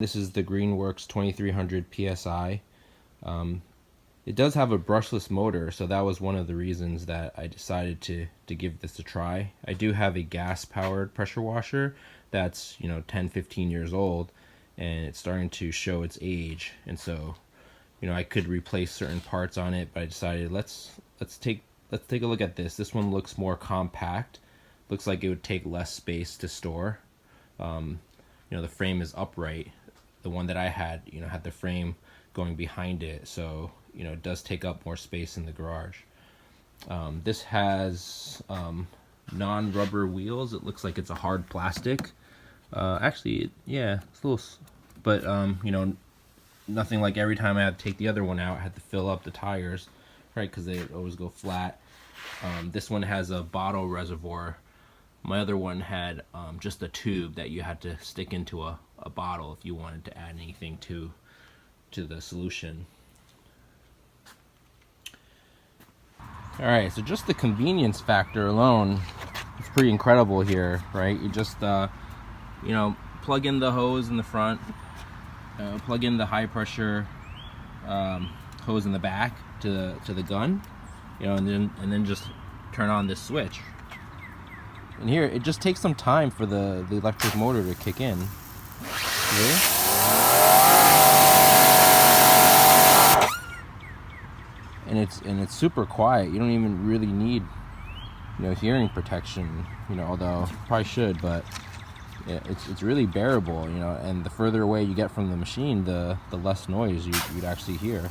This is the Greenworks 2300 PSI. It does have a brushless motor, so that was one of the reasons that I decided to give this a try. I do have a gas-powered pressure washer that's 10-15 years old, and it's starting to show its age, and so I could replace certain parts on it, but I decided let's take a look at this. This one looks more compact. Looks like it would take less space to store. The frame is upright. The one that I had, had the frame going behind it, so it does take up more space in the garage. This has non-rubber wheels. It looks like it's a hard plastic. Actually, yeah, it's a little, but nothing like every time I had to take the other one out, I had to fill up the tires, right? Because they always go flat. This one has a bottle reservoir. My other one had just a tube that you had to stick into a bottle if you wanted to add anything to the solution. Alright, so just the convenience factor alone is pretty incredible here, right? You just plug in the hose in the front, plug in the high pressure hose in the back to the gun, and then just turn on this switch. And here, it just takes some time for the electric motor to kick in. See? And it's super quiet. You don't even really need, hearing protection. Although probably should, but yeah, it's really bearable. And the further away you get from the machine, the less noise you'd actually hear.